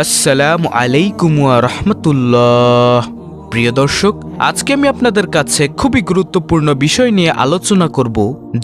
আসসালামু আলাইকুম ওয়া রাহমাতুল্লাহ। প্রিয় দর্শক, আজকে আমি আপনাদের কাছে খুবই গুরুত্বপূর্ণ বিষয় নিয়ে আলোচনা করব,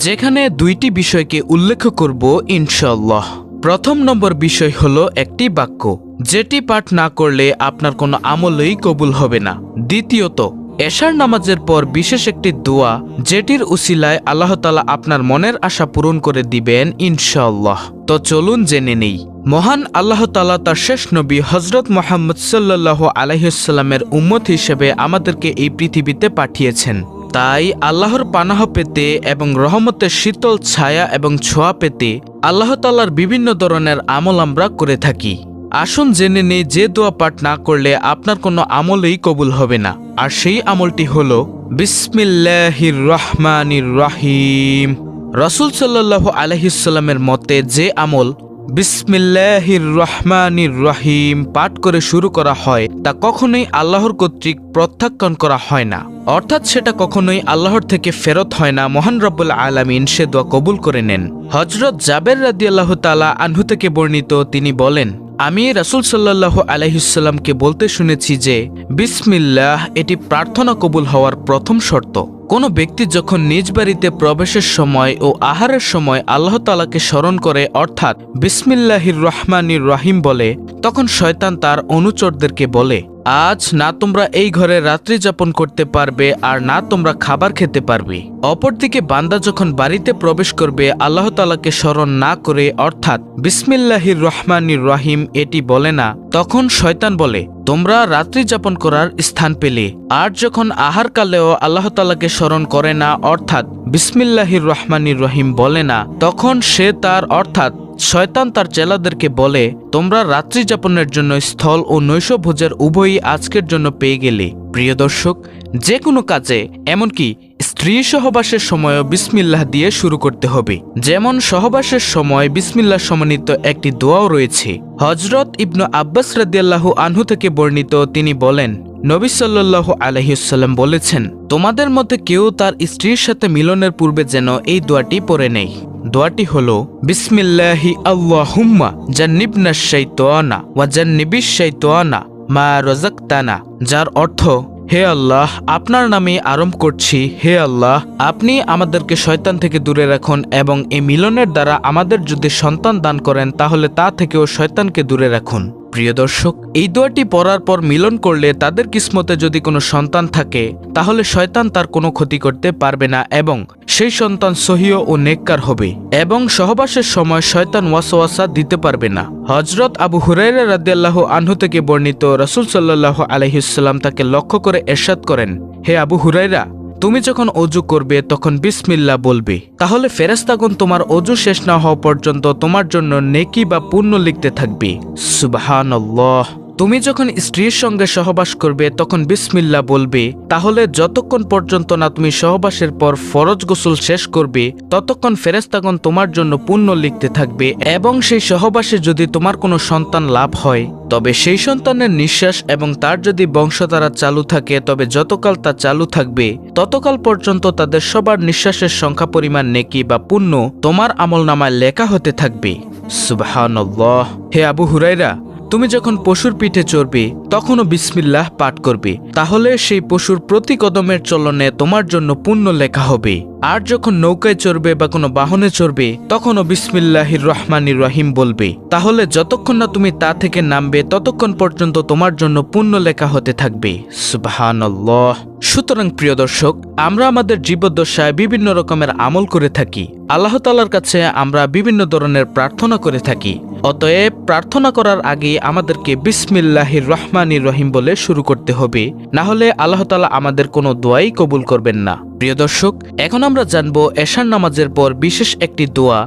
যেখানে দুইটি বিষয়কে উল্লেখ করব ইনশাআল্লাহ। প্রথম নম্বর বিষয় হলো একটি বাক্য, যেটি পাঠ না করলে আপনার কোনো আমলই কবুল হবে না। দ্বিতীয়ত, এশার নামাজের পর বিশেষ একটি দোয়া, যেটির উসিলায় আল্লাহ তাআলা আপনার মনের আশা পূরণ করে দিবেন ইনশাআল্লাহ। তো চলুন জেনে নেই। মহান আল্লাহ তাআলা তার শেষ নবী হযরত মুহাম্মদ সাল্লাল্লাহু আলাইহি ওয়াসাল্লামের উম্মত হিসেবে আমাদেরকে এই পৃথিবীতে পাঠিয়েছেন। তাই আল্লাহর পানাহ পেতে এবং রহমতের শীতল ছায়া এবং ছোঁয়া পেতে আল্লাহ তাআলার বিভিন্ন ধরনের আমল আমরা করে থাকি। আসুন জেনে নেই যে দোয়া পাঠ না করলে আপনার কোনো আমলই কবুল হবে না। আর সেই আমলটি হলো বিসমিল্লাহির রহমানির রহিম। রাসূল সাল্লাল্লাহু আলাইহি ওয়াসাল্লামের মতে যে আমল বিসমিল্লাহির রহমানির রহিম পাঠ করে শুরু করা হয় তা কখনোই আল্লাহর কর্তৃক প্রত্যাখ্যান করা হয় না, অর্থাৎ সেটা কখনোই আল্লাহর থেকে ফেরত হয় না। মহান রব্বুল আলামিন সে দোয়া কবুল করে নেন। হযরত জাবের রাদিয়াল্লাহু তাআলা আনহু থেকে বর্ণিত, তিনি বলেন, আমি রাসূল সাল্লাল্লাহু আলাইহি ওয়াসাল্লামকে বলতে শুনেছি যে বিসমিল্লাহ এটি প্রার্থনা কবুল হওয়ার প্রথম শর্ত। কোনো ব্যক্তি যখন নিজ বাড়িতে প্রবেশের সময় ও আহারের সময় আল্লাহ তাআলাকে স্মরণ করে, অর্থাৎ বিসমিল্লাহির রহমানির রহিম বলে, তখন শয়তান তার অনুচরদেরকে বলে, আজ না তোমরা এই ঘরে রাত্রি যাপন করতে পারবে আর না তোমরা খাবার খেতে পারবে। অপরদিকে বান্দা যখন বাড়িতে প্রবেশ করবে আল্লাহ তাআলাকে স্মরণ না করে, অর্থাৎ বিসমিল্লাহির রহমানির রহিম এটি বলে না, তখন শয়তান বলে, তোমরা রাত্রি যাপন করার স্থান পেলে। আর যখন আহার কালেও আল্লাহ তাআলাকে স্মরণ করে না, অর্থাৎ বিসমিল্লাহির রহমানির রহিম বলে না, তখন সে তার অর্থাৎ শয়তান তার চেলাদেরকে বলে, তোমরা রাত্রি যাপনের জন্য স্থল ও নৈশ ভোজের উভয়ই আজকের জন্য পেয়ে গেলে। প্রিয় দর্শক, যে কোনো কাজে এমনকি স্ত্রী সহবাসের সময়ও বিসমিল্লাহ দিয়ে শুরু করতে হবে। যেমন সহবাসের সময় বিসমিল্লাহ সমন্বিত একটি দোয়াও রয়েছে। হযরত ইবনু আব্বাস রাদিয়াল্লাহু আনহু থেকে বর্ণিত, তিনি বলেন, নবী সাল্লাল্লাহু আলাইহি ওয়াসাল্লাম বলেছেন, তোমাদের মধ্যে কেউ তার স্ত্রীর সাথে মিলনের পূর্বে যেন এই দোয়াটি পড়ে নেয়। দোয়াটি হলো বিসমিল্লাহি আল্লাহুম্মা জান্নিবনাশ শাইতানা ওয়া জান্নিবিশ শাইতানা মা রাযাকতানা, যার অর্থ, হে আল্লাহ, আপনার নামে আরম্ভ করছি, হে আল্লাহ, আপনি আমাদেরকে শয়তান থেকে দূরে রাখুন এবং এই মিলনের দ্বারা আমাদের যদি সন্তান দান করেন তাহলে তা থেকেও শয়তানকে দূরে রাখুন। প্রিয় দর্শক, এই দোয়াটি পড়ার পর মিলন করলে তাদের কিসমতে যদি কোনো সন্তান থাকে তাহলে শয়তান তার কোনো ক্ষতি করতে পারবে না এবং সেই সন্তান সহিহ ও নেককার হবে এবং সহবাসের সময় শয়তান ওয়াসওয়াসা দিতে পারবে না। হযরত আবু হুরায়রা রাদিয়াল্লাহু আনহু থেকে বর্ণিত, রাসূল সাল্লাল্লাহু আলাইহি ওয়াসাল্লাম তাকে লক্ষ্য করে ইরশাদ করেন, হে আবু হুরায়রা, তুমি যখন অজু করবে তখন বিসমিল্লাহ বলবে, তাহলে ফেরেশতাগণ তোমার অজু শেষ না হওয়া পর্যন্ত তোমার জন্য নেকি বা পুণ্য লিখতে থাকবে। সুবহানাল্লাহ। তুমি যখন স্ত্রীর সঙ্গে সহবাস করবে তখন বিসমিল্লাহ বলবে, তাহলে যতক্ষণ পর্যন্ত না তুমি সহবাসের পর ফরজ গোসল শেষ করবে ততক্ষণ ফেরেশতাগণ তোমার জন্য পুণ্য লিখতে থাকবে এবং সেই সহবাসে যদি তোমার কোনো সন্তান লাভ হয় তবে সেই সন্তানের নিঃশ্বাস এবং তার যদি বংশধারা চালু থাকে তবে যতকাল তা চালু থাকবে ততকাল পর্যন্ত তাদের সবার নিঃশ্বাসের সংখ্যা পরিমাণ নেকি বা পুণ্য তোমার আমলনামায় লেখা হতে থাকবে। সুবহানাল্লাহ। হে আবু হুরায়রা, তুমি যখন পশুর পিঠে চড়বে তখনও বিসমিল্লাহ পাঠ করবে, তাহলে সেই পশুর প্রতি কদমের চলনে তোমার জন্য পুণ্য লেখা হবে। আর যখন নৌকায় চড়বে বা কোনো বাহনে চড়বে তখনও বিসমিল্লাহির রহমানির রহিম বলবে, তাহলে যতক্ষণ না তুমি তা থেকে নামবে ততক্ষণ পর্যন্ত তোমার জন্য পুণ্য লেখা হতে থাকবে। সুবহানাল্লাহ। সুতরাং প্রিয় দর্শক, আমরা আমাদের জীবদ্দশায় বিভিন্ন রকমের আমল করে থাকি। আল্লাহ তাআলার কাছে আমরা বিভিন্ন ধরনের প্রার্থনা করে থাকি। অতএব প্রার্থনা করার আগে আমাদেরকে বিসমিল্লাহির রহমানির রহিম বলে শুরু করতে হবে, না হলে আল্লাহ তাআলা আমাদের কোনো দোয়াই কবুল করবেন না। প্রিয় দর্শক, এখন আমরা জানবো এশার নামাজের পর বিশেষ একটি দোয়া,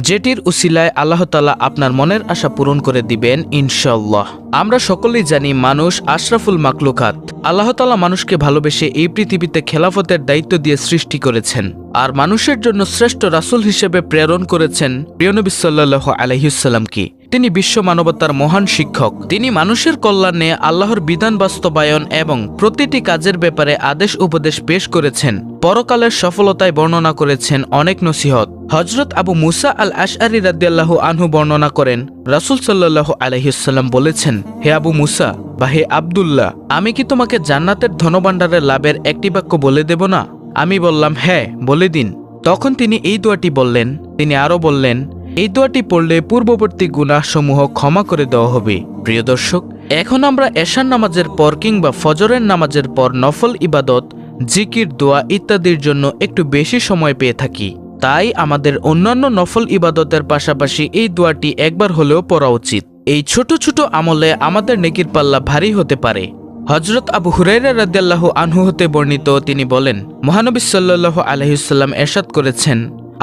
যেটির উসিলায় আল্লাহ তাআলা আপনার মনের আশা পূরণ করে দিবেন ইনশাআল্লাহ। আমরা সকলেই জানি মানুষ আশরাফুল মাখলুকাত। আল্লাহ তাআলা মানুষকে ভালোবেসে এই পৃথিবীতে খেলাফতের দায়িত্ব দিয়ে সৃষ্টি করেছেন আর মানুষের জন্য শ্রেষ্ঠ রাসূল হিসেবে প্রেরণ করেছেন প্রিয় নবী সাল্লাল্লাহু আলাইহি ওয়াসাল্লামকে। তিনি বিশ্ব মানবতার মহান শিক্ষক। তিনি মানুষের কল্যাণে আল্লাহর বিধান বাস্তবায়ন এবং প্রতিটি কাজের ব্যাপারে আদেশ উপদেশ পেশ করেছেন। পরকালের সফলতায় বর্ণনা করেছেন অনেক নসিহত। হযরত আবু মুসা আল আশআরী রাদিয়াল্লাহু আনহু বর্ণনা করেন, রাসূল সাল্লাল্লাহু আলাইহি ওয়াসাল্লাম বলেছেন, হে আবু মুসা বা হে আব্দুল্লাহ, আমি কি তোমাকে জান্নাতের ধনভাণ্ডারের লাভের একটি বাক্য বলে দেব না? আমি বললাম, হ্যাঁ, বলে দিন। তখন তিনি এই দোয়াটি বললেন। তিনি আরও বললেন, এই দোয়াটি পড়লে পূর্ববর্তী গুনাহসমূহ ক্ষমা করে দেওয়া হবে। প্রিয় দর্শক, এখন আমরা এশার নামাজের পর কিংবা ফজরের নামাজের পর নফল ইবাদত, জিকির, দোয়া ইত্যাদির জন্য একটু বেশি সময় পেয়ে থাকি। তাই আমাদের অন্যান্য নফল ইবাদতের পাশাপাশি এই দোয়াটি একবার হলেও পড়া উচিত। এই ছোট ছোট আমলে আমাদের নেকির পাল্লা ভারী হতে পারে। হযরত আবু হুরায়রা রাদিয়াল্লাহু আনহু হতে বর্ণিত, তিনি বলেন, মহানবী সাল্লাল্লাহু আলাইহি ওয়াসাল্লাম ইরশাদ করেছেন,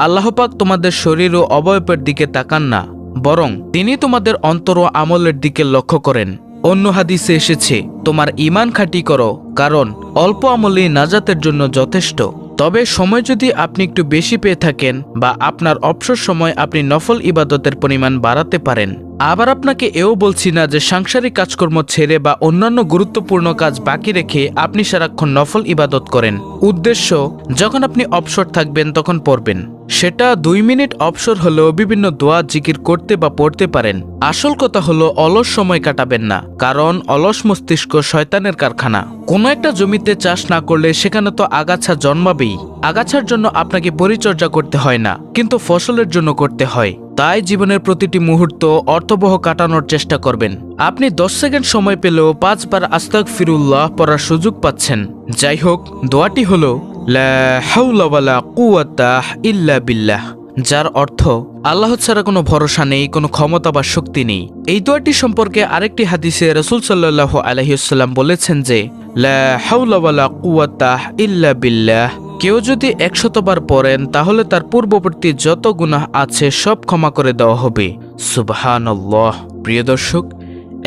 আল্লাহ পাক তোমাদের শরীর ও অবয়বের দিকে তাকান না, বরং তিনি তোমাদের অন্তর ও আমলের দিকে লক্ষ্য করেন। অন্য হাদিসে এসেছে, তোমার ঈমান খাঁটি করো, কারণ অল্প আমলই নাজাতের জন্য যথেষ্ট। তবে সময় যদি আপনি একটু বেশি পেয়ে থাকেন বা আপনার অবসর সময় আপনি নফল ইবাদতের পরিমাণ বাড়াতে পারেন। আবার আপনাকে এও বলছি না যে সাংসারিক কাজকর্ম ছেড়ে বা অন্যান্য গুরুত্বপূর্ণ কাজ বাকি রেখে আপনি সারাক্ষণ নফল ইবাদত করেন। উদ্দেশ্য, যখন আপনি অবসর থাকবেন তখন পড়বেন। সেটা 2 মিনিট অবসর হলেও বিভিন্ন দোয়া জিকির করতে বা পড়তে পারেন। আসল কথা হলো অলস সময় কাটাবেন না, কারণ অলস মস্তিষ্ক শয়তানের কারখানা। কোনো একটা জমিতে চাষ না করলে সেখানে তো আগাছা জন্মাবেই। আগাছার জন্য আপনাকে পরিচর্যা করতে হয় না, কিন্তু ফসলের জন্য করতে হয়। তাই জীবনের প্রতিটি মুহূর্ত অর্থবহ কাটানোর চেষ্টা করবেন। আপনি 10 সেকেন্ড সময় পেলেও 5 বার আস্তাগফিরুল্লাহ পড়ার সুযোগ পাচ্ছেন। যাই হোক, দোয়াটি হলো লা হাওলা ওয়ালা কুওয়াতা ইল্লা বিল্লাহ, যার অর্থ আল্লাহ ছাড়া কোনো ভরসা নেই, কোনো ক্ষমতা বা শক্তি নেই। এই দোয়াটি সম্পর্কে আরেকটি হাদিসে রাসূল সাল্লাল্লাহু আলাইহি ওয়াসাল্লাম বলেছেন যে, লা হাওলা ওয়ালা কুওয়াতা ইল্লা বিল্লাহ, কেউ যদি 100 বার পড়েন তাহলে তার পূর্ববর্তী যত গুনাহ আছে সব ক্ষমা করে দেওয়া হবে। সুবহানাল্লাহ। প্রিয় দর্শক,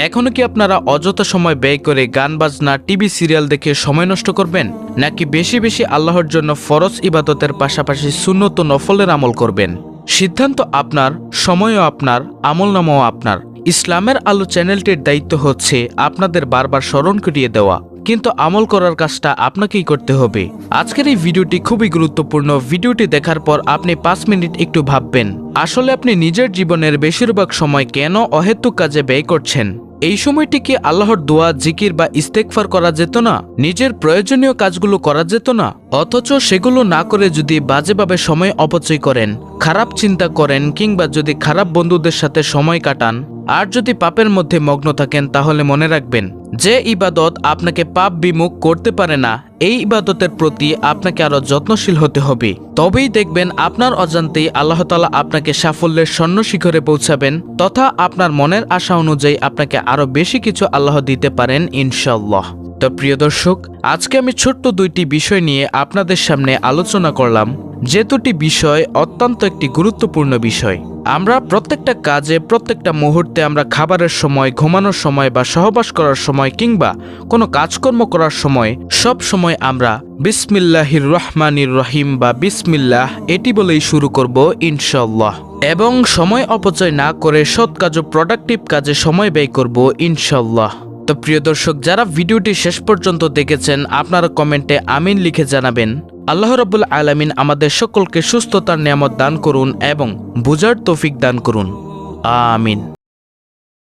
এখনো কি আপনারা অযথা সময় ব্যয় করে গান বাজনা, টিভি সিরিয়াল দেখে সময় নষ্ট করবেন, নাকি বেশি বেশি আল্লাহর জন্য ফরজ ইবাদতের পাশাপাশি সুন্নত ও নফলের আমল করবেন? সিদ্ধান্ত আপনার, সময়ও আপনার, আমলনামাও আপনার। ইসলামের আলো চ্যানেলটির দায়িত্ব হচ্ছে আপনাদের বারবার স্মরণ করিয়ে দেওয়া, কিন্তু আমল করার কাজটা আপনাকেই করতে হবে। আজকের এই ভিডিওটি খুবই গুরুত্বপূর্ণ। ভিডিওটি দেখার পর আপনি 5 মিনিট একটু ভাববেন, আসলে আপনি নিজের জীবনের বেশিরভাগ সময় কেন অহেতুক কাজে ব্যয় করছেন? এই সময়টি কি আল্লাহর দোয়া, জিকির বা ইস্তেগফার করা যেত না? নিজের প্রয়োজনীয় কাজগুলো করা যেত না? অথচ সেগুলো না করে যদি বাজেভাবে সময় অপচয় করেন, খারাপ চিন্তা করেন, কিংবা যদি খারাপ বন্ধুদের সাথে সময় কাটান, আর যদি পাপের মধ্যে মগ্ন থাকেন, তাহলে মনে রাখবেন, যে ইবাদত আপনাকে পাপ বিমুখ করতে পারে না, এই ইবাদতের প্রতি আপনাকে আরো যত্নশীল হতে হবে। তবেই দেখবেন আপনার অজান্তেই আল্লাহ তাআলা আপনাকে সাফল্যের স্বর্ণ শিখরে পৌঁছাবেন, তথা আপনার মনের আশা অনুযায়ী আপনাকে আরো বেশি কিছু আল্লাহ দিতে পারেন ইনশাআল্লাহ। তো প্রিয় দর্শক, আজকে আমি ছোট্ট 2টি বিষয় নিয়ে আপনাদের সামনে আলোচনা করলাম, যে 2টি বিষয় অত্যন্ত একটি গুরুত্বপূর্ণ বিষয়। আমরা প্রত্যেকটা কাজে, প্রত্যেকটা মুহূর্তে, আমরা খাবারের সময়, ঘুমানোর সময় বা সহবাস করার সময় কিংবা কোনো কাজকর্ম করার সময় সব সময় আমরা বিসমিল্লাহির রহমানির রহিম বা বিসমিল্লাহ এটি বলেই শুরু করব ইনশাআল্লাহ, এবং সময় অপচয় না করে সৎ কাজ ও প্রোডাক্টিভ কাজে সময় ব্যয় করব ইনশাআল্লাহ। তো প্রিয় দর্শক, যারা ভিডিওটি শেষ পর্যন্ত দেখেছেন, আপনারা কমেন্টে আমিন লিখে জানাবেন। আল্লাহ রাব্বুল আলামিন আমাদের সকলকে সুস্থতার নিয়ামত দান করুন এবং বুঝার তৌফিক দান করুন। আমিন।